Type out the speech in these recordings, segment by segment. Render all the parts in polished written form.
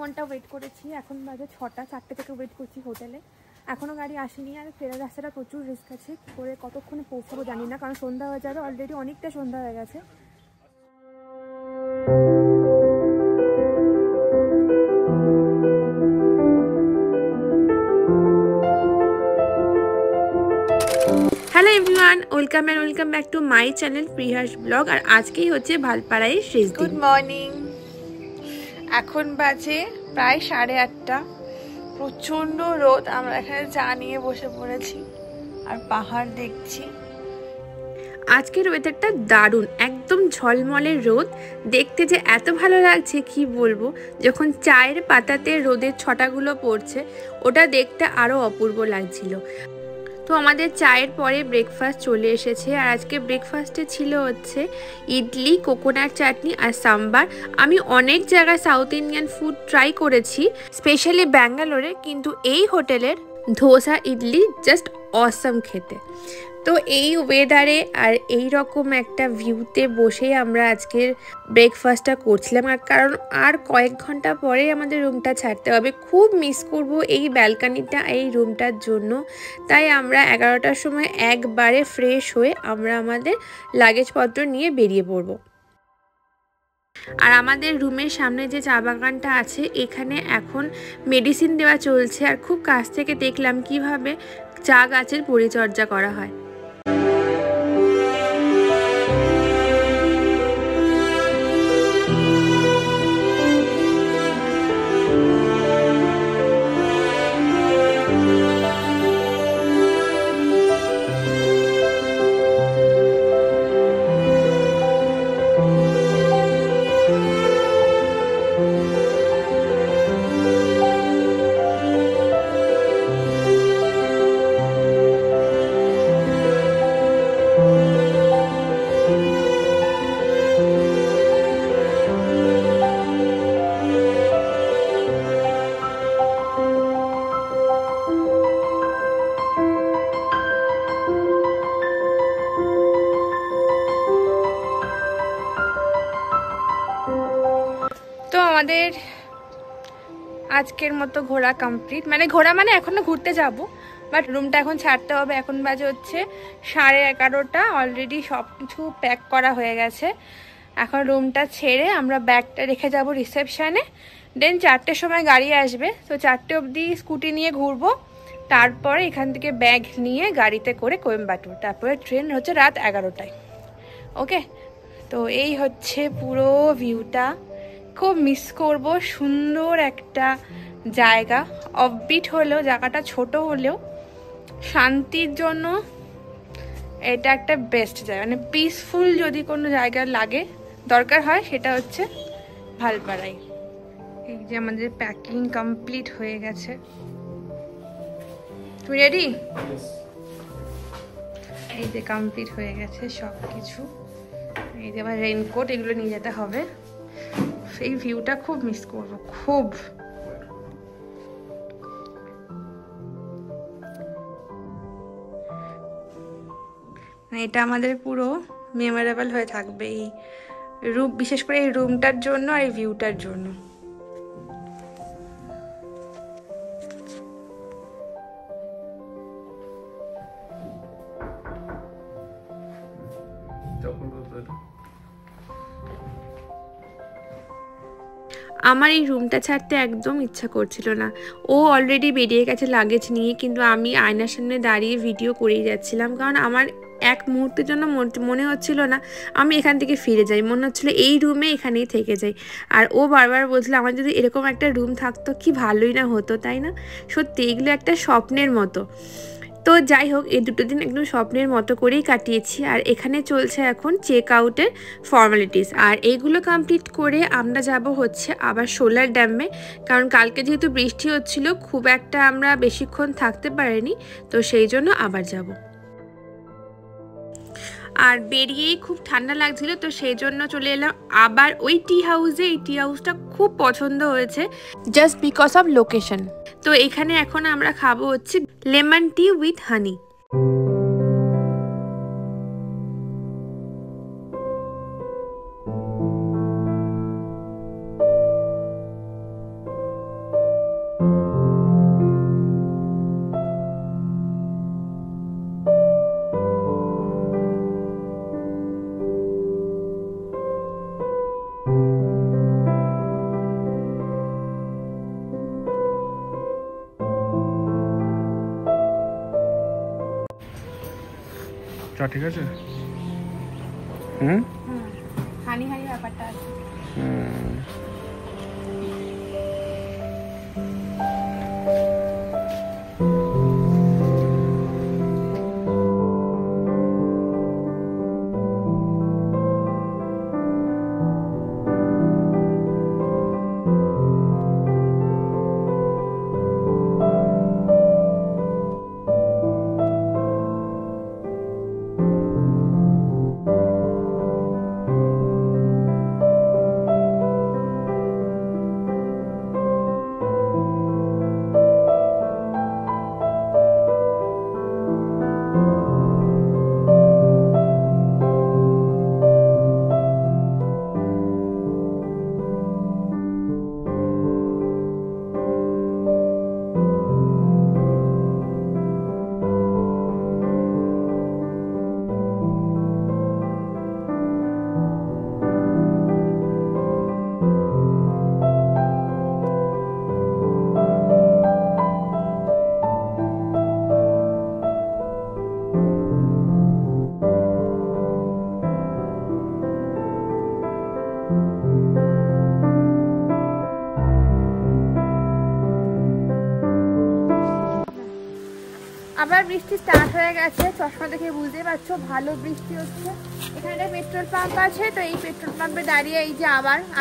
ঘন্টা ওয়েট করেছি, এখন বাজে 6টা, 4টে থেকে ওয়েট করছি হোটেলে, এখনও গাড়ি আসেনি। আর ফেরার রাস্তাটা প্রচুর রিস্ক আছে, কী করে কতক্ষণে পৌঁছাবো জানি না, কারণ সন্ধ্যা হয়ে যাবে, অলরেডি অনেকটা সন্ধ্যা হয়ে গেছে। Hello everyone, welcome and welcome back to my channel প্রিহাস ব্লগ। আর আজকেই হচ্ছে ভালপাড়ায় শেষ দিন। গুড মর্নিং, এখন বাজে প্রায় 8:30। প্রচণ্ড রোদ, আমরা এখানে চা নিয়ে বসে পড়েছি আর পাহাড় দেখছি। আজকের ওয়েদারটা দারুণ, একদম ঝলমলে রোদ, দেখতে যে এত ভালো লাগছে কি বলবো। যখন চায়ের পাতাতে রোদের ছটাগুলো পড়ছে, ওটা দেখতে আরও অপূর্ব লাগছিল। তো আমাদের চায়ের পরে ব্রেকফাস্ট চলে এসেছে, আর আজকে ব্রেকফাস্টে ছিল হচ্ছে ইডলি, কোকোনাট চাটনি আর সাম্বার। আমি অনেক জায়গায় সাউথ ইন্ডিয়ান ফুড ট্রাই করেছি, স্পেশালি ব্যাঙ্গালোরে, কিন্তু এই হোটেলের ধোসা ইডলি জাস্ট অসাম খেতে। তো এই ওয়েদারে আর এই রকম একটা ভিউতে বসেই আমরা আজকের ব্রেকফাস্টটা করছিলাম, আর কারণ আর কয়েক ঘন্টা পরে আমাদের রুমটা ছাড়তে হবে। খুব মিস করব এই ব্যালকানিটা, এই রুমটার জন্য। তাই আমরা 11টার সময় একবারে ফ্রেশ হয়ে আমরা আমাদের লাগেজপত্র নিয়ে বেরিয়ে পড়ব। আর আমাদের রুমের সামনে যে চা বাগানটা আছে, এখানে এখন মেডিসিন দেওয়া চলছে, আর খুব কাছ থেকে দেখলাম কিভাবে চা গাছের পরিচর্যা করা হয়। তো আমাদের আজকের মতো ঘোরা কমপ্লিট, মানে ঘোরা মানে এখনো ঘুরতে যাব, বাট রুমটা এখন ছাড়তে হবে। এখন বাজে হচ্ছে 11:30, অলরেডি সব কিছু প্যাক করা হয়ে গেছে। এখন রুমটা ছেড়ে আমরা ব্যাগটা রেখে যাব রিসেপশানে, দেন 4টের সময় গাড়ি আসবে। তো 4টে অবধি স্কুটি নিয়ে ঘুরবো, তারপরে এখান থেকে ব্যাগ নিয়ে গাড়িতে করে কোয়েম্বাটুর, তারপরে ট্রেন হচ্ছে রাত 11টায়। ওকে, তো এই হচ্ছে পুরো ভিউটা। খুব মিস করব, সুন্দর একটা জায়গা, অফবিট হলেও জায়গাটা ছোট হলেও শান্তির জন্য এটা একটা বেস্ট জায়গা। মানে পিসফুল যদি কোনো জায়গা লাগে, দরকার হয়, সেটা হচ্ছে ভালপাড়ায়। এই যে আমাদের প্যাকিং কমপ্লিট হয়ে গেছে। তুমি রেডি? এই যে কমপ্লিট হয়ে গেছে সব কিছু। এই যে আবার রেইনকোট, এগুলো নিয়ে যেতে হবে। এই ভিউটা খুব মিস করবো, খুব। এটা আমাদের পুরো মেমোরেবল হয়ে থাকবে এই রুম, বিশেষ করে এই রুমটার জন্য আর এই ভিউটার জন্য। আমার এই রুমটা ছাড়তে একদম ইচ্ছা করছিল না। ও অলরেডি বেরিয়ে গেছে লাগেজ নিয়ে, কিন্তু আমি আয়নার সামনে দাঁড়িয়ে ভিডিও করেই যাচ্ছিলাম, কারণ আমার এক মুহূর্তের জন্য মনে হচ্ছিল না আমি এখান থেকে ফিরে যাই, মনে হচ্ছিল এই রুমে এখানেই থেকে যাই। আর ও বারবার বলছিল আমার যদি এরকম একটা রুম থাকতো কি ভালোই না হতো, তাই না? সত্যি এগুলো একটা স্বপ্নের মতো। তো যাই হোক, এই দুটো দিন একদম স্বপ্নের মতো করেই কাটিয়েছি। আর এখানে চলছে এখন চেক আউটের ফর্মালিটিস, আর এইগুলো কমপ্লিট করে আমরা যাব হচ্ছে আবার সোলার ড্যামে, কারণ কালকে যেহেতু বৃষ্টি হচ্ছিল, খুব একটা আমরা বেশিক্ষণ থাকতে পারিনি, তো সেই জন্য আবার যাব। আর বেরিয়েই খুব ঠান্ডা লাগছিল, তো সেই জন্য চলে এলাম আবার ওই টি হাউসে। এই টি হাউসটা খুব পছন্দ হয়েছে জাস্ট বিকজ অফ লোকেশন। তো এখানে এখন আমরা খাবো হচ্ছে লেমন টি উইথ হানি। চা ঠিক আছে? হানি হানি ব্যাপারটা আছে। আবার বৃষ্টি স্টার্ট হয়ে গেছে, চশমা দেখে বুঝতে পারছো ভালো বৃষ্টি হচ্ছে। এখানে একটা পেট্রোল পাম্প আছে, তো এই পেট্রোল পাম্পে দাঁড়িয়ে এই যে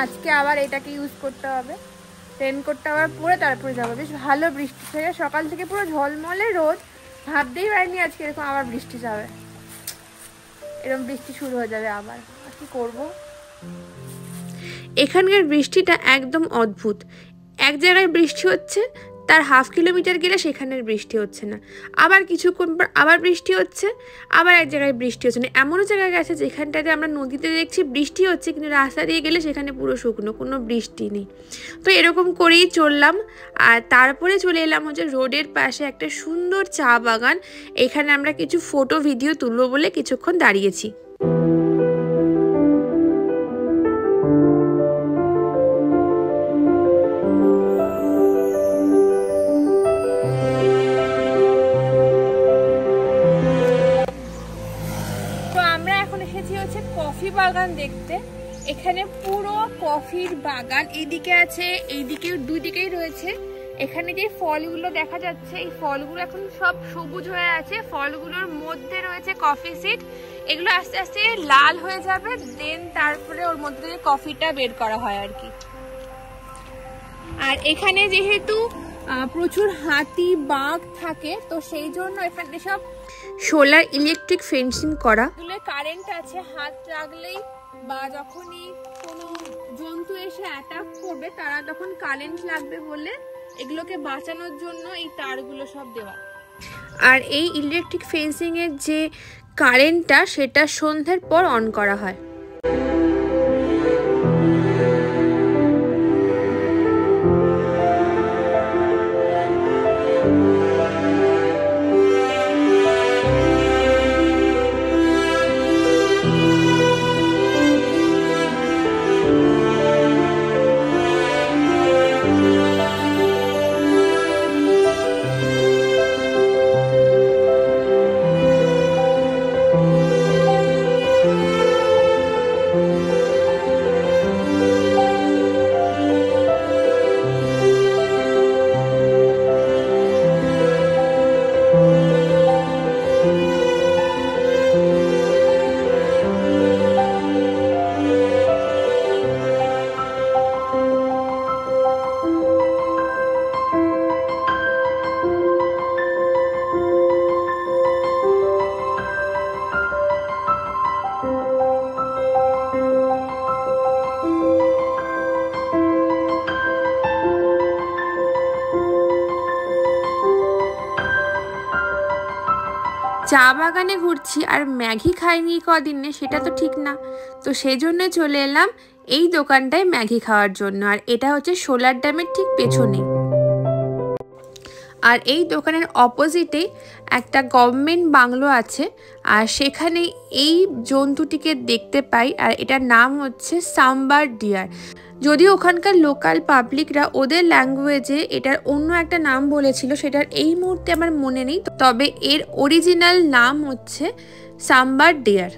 আজকে আবার এটাকে ইউজ করতে হবে। রেনকোটটা আবার পরে তারপরে যাবো। বেশ ভালো বৃষ্টি থেকে সকাল থেকে পুরো ঝলমলে রোদ, ভাবতেই পারিনি আজকে এরকম আবার বৃষ্টি যাবে, এরকম বৃষ্টি শুরু হয়ে যাবে আবার। আর কি করবো, এখানকার বৃষ্টিটা একদম অদ্ভুত। এক জায়গায় বৃষ্টি হচ্ছে, তার হাফ কিলোমিটার গেলে সেখানের বৃষ্টি হচ্ছে না, আবার কিছুক্ষণ পর আবার বৃষ্টি হচ্ছে, আবার এক জায়গায় বৃষ্টি হচ্ছে না। এমনও জায়গায় গেছে যেখানটাতে আমরা নদীতে দেখছি বৃষ্টি হচ্ছে, কিন্তু রাস্তা দিয়ে গেলে সেখানে পুরো শুকনো, কোনো বৃষ্টি নেই। তো এরকম করেই চললাম। আর তারপরে চলে এলাম হচ্ছে রোডের পাশে একটা সুন্দর চা বাগান। এখানে আমরা কিছু ফটো ভিডিও তুলবো বলে কিছুক্ষণ দাঁড়িয়েছি। কফি বাগান দেখতে, এখানে পুরো কফির বাগান, এইদিকে আছে, এইদিকে দুই দিকেই রয়েছে। এখানে যে ফলগুলো দেখা যাচ্ছে, এই ফলগুলো এখন সব সবুজ হয়ে আছে, ফলগুলোর মধ্যে রয়েছে কফি সিড। এগুলো আস্তে আস্তে লাল হয়ে যাবে, দেন তারপরে ওর মধ্যে থেকে কফিটা বের করা হয় আর কি। আর এখানে যেহেতু প্রচুর হাতি বাঘ থাকে, তো সেই জন্য এখানে সব সোলার ইলেকট্রিক ফেন্সিং করা। কারেন্ট আছে, হাত রাখলেই বা যখনই কোনো জন্তু এসে অ্যাটাক করবে তারা তখন কারেন্ট লাগবে বলে এগুলোকে বাঁচানোর জন্য এই তারগুলো সব দেওয়া। আর এই ইলেকট্রিক ফেন্সিং এর যে কারেন্টটা সেটা সন্ধ্যের পর অন করা হয়। চা বাগানে ঘুরছি আর ম্যাগি খাইনি কদিনে, সেটা তো ঠিক না। তো সেই জন্য চলে এলাম এই দোকানটায় ম্যাগি খাওয়ার জন্য। আর এটা হচ্ছে সোলার ড্যামের ঠিক পেছনে। আর এই দোকানের অপোজিটে একটা গভর্নমেন্ট বাংলো আছে, আর সেখানে এই জন্তুটিকে দেখতে পাই। আর এটার নাম হচ্ছে সাম্বার ডিয়ার। যদিও ওখানকার লোকাল পাবলিকরা ওদের ল্যাঙ্গুয়েজে এটার অন্য একটা নাম বলেছিল, সেটার এই মুহূর্তে আমার মনে নেই, তবে এর অরিজিনাল নাম হচ্ছে সাম্বার ডিয়ার।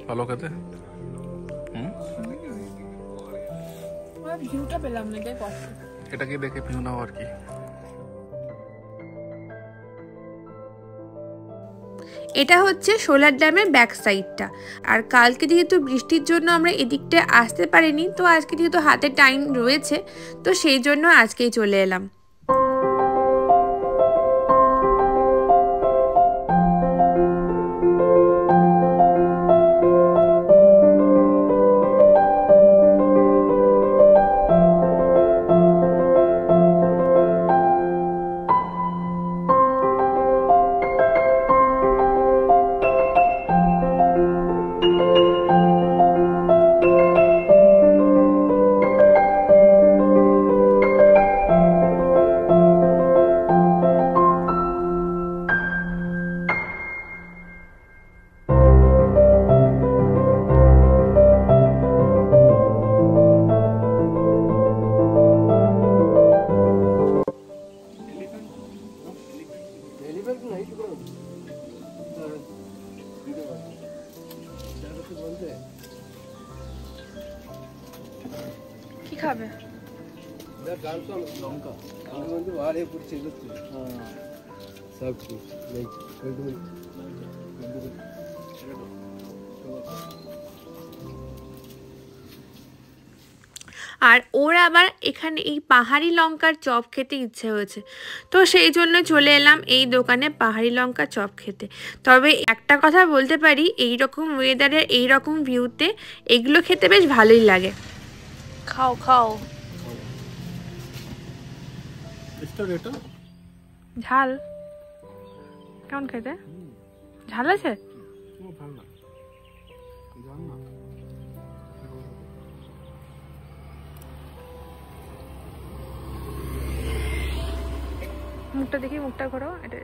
ভালো খেতে। ভিউটা পেলাম না, এটাকে দেখে ভিউ নাও আর কি। এটা হচ্ছে সোলার ড্যামের ব্যাক সাইডটা। আর কালকে যেহেতু বৃষ্টির জন্য আমরা এদিকটা আসতে পারিনি, তো আজকে যেহেতু হাতে টাইম রয়েছে, তো সেই জন্য আজকেই চলে এলাম। কি খাবে? লঙ্কা আর ওর আবার এখানে এই পাহাড়ি লঙ্কার চপ খেতে ইচ্ছে হয়েছে, তো সেই জন্য চলে এলাম এই দোকানে পাহাড়ি লঙ্কার চপ খেতে। তবে একটা কথা বলতে পারি, এই রকম ওয়েদারে এই রকম ভিউতে এগুলো খেতে বেশ ভালোই লাগে। খাও খাও। ঝাল কেমন খেতে? ঝাল আছে? মুখটা দেখি, মুখটা ঘোরো। এটা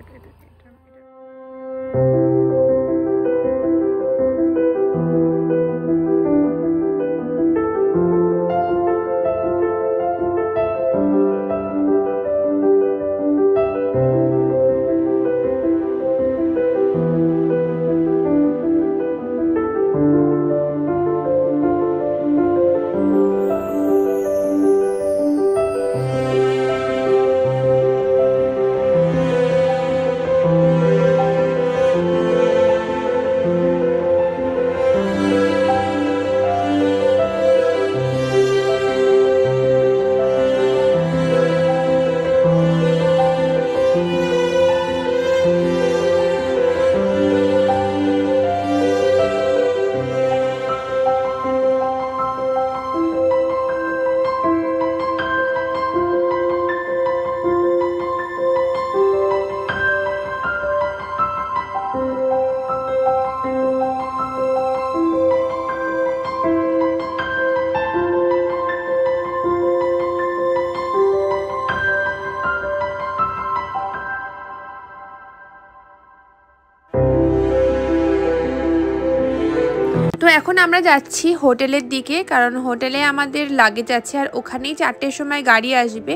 তো এখন আমরা যাচ্ছি হোটেলের দিকে, কারণ হোটেলে আমাদের লাগেজ আছে আর ওখানেই 4টের সময় গাড়ি আসবে।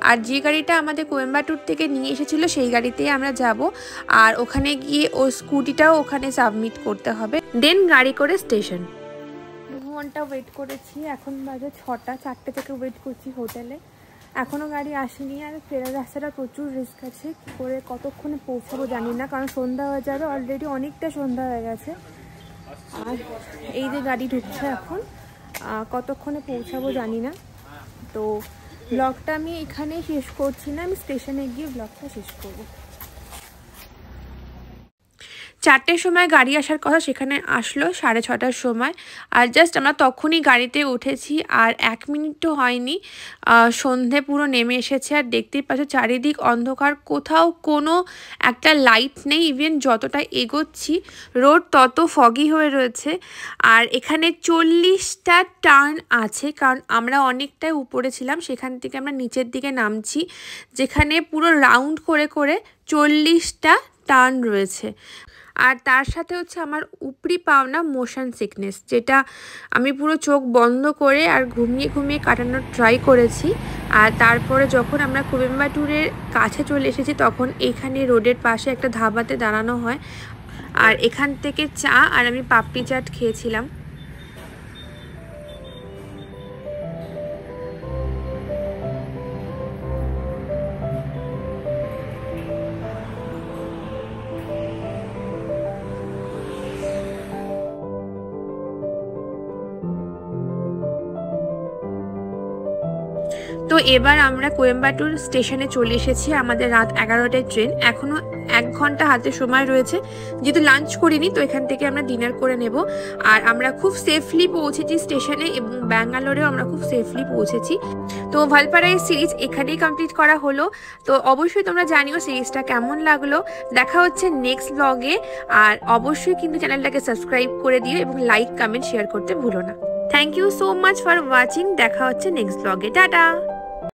আর যে গাড়িটা আমাদের কোয়েম্বাটুর থেকে নিয়ে এসেছিল সেই গাড়িতেই আমরা যাব। আর ওখানে গিয়ে ও স্কুটিটাও ওখানে সাবমিট করতে হবে, দেন গাড়ি করে স্টেশন। 2 ঘন্টা ওয়েট করেছি, এখন বাজে 6টা। 4টে থেকে ওয়েট করছি হোটেলে, এখনও গাড়ি আসেনি। আর ফেরার রাস্তাটা প্রচুর রিস্ক আছে, কী করে কতক্ষণে পৌঁছাবো জানি না, কারণ সন্ধ্যা হয়ে যাবে, অলরেডি অনেকটা সন্ধ্যা হয়ে গেছে। আর এই যে গাড়ি ঢুকছে এখন, কতক্ষণে পৌঁছাবো জানি না। তো ব্লগটা আমি এখানেই শেষ করছি না, আমি স্টেশনে গিয়ে ব্লগটা শেষ করবো। 4টের সময় গাড়ি আসার কথা, সেখানে আসলো 6:30টার সময়। আর জাস্ট আমরা তখনই গাড়িতে উঠেছি, আর 1 মিনিটও হয়নি সন্ধে পুরো নেমে এসেছে। আর দেখতেই পাচ্ছ চারিদিক অন্ধকার, কোথাও কোনো একটা লাইট নেই। ইভেন যতটা এগোচ্ছি রোড তত ফগি হয়ে রয়েছে। আর এখানে 40টা টার্ন আছে, কারণ আমরা অনেকটাই উপরে ছিলাম, সেখান থেকে আমরা নিচের দিকে নামছি, যেখানে পুরো রাউন্ড করে করে 40টা টার্ন রয়েছে। আর তার সাথে হচ্ছে আমার উপরি পাওনা মোশন সিকনেস, যেটা আমি পুরো চোখ বন্ধ করে আর ঘুমিয়ে ঘুমিয়ে কাটানোর ট্রাই করেছি। আর তারপরে যখন আমরা কোয়েম্বাটুরের কাছে চলে এসেছি তখন এখানে রোডের পাশে একটা ধাবাতে দাঁড়ানো হয়, আর এখান থেকে চা আর আমি পাপড়ি চাট খেয়েছিলাম। তো এবার আমরা কোয়েম্বাটুর স্টেশনে চলে এসেছি। আমাদের রাত 11টায় ট্রেন, এখনও 1 ঘন্টা হাতে সময় রয়েছে। যেহেতু লাঞ্চ করিনি তো এখান থেকে আমরা ডিনার করে নেব। আর আমরা খুব সেফলি পৌঁছেছি স্টেশনে এবং ব্যাঙ্গালোরেও আমরা খুব সেফলি পৌঁছেছি। তো ভালপারাই সিরিজ এখানেই কমপ্লিট করা হলো। তো অবশ্যই তোমরা জানিও সিরিজটা কেমন লাগলো। দেখা হচ্ছে নেক্সট ব্লগে। আর অবশ্যই কিন্তু চ্যানেলটাকে সাবস্ক্রাইব করে দিও এবং লাইক কমেন্ট শেয়ার করতে ভুলো না। Thank you so much for watching. দেখা হচ্ছে নেক্সট ব্লগে। টাটা।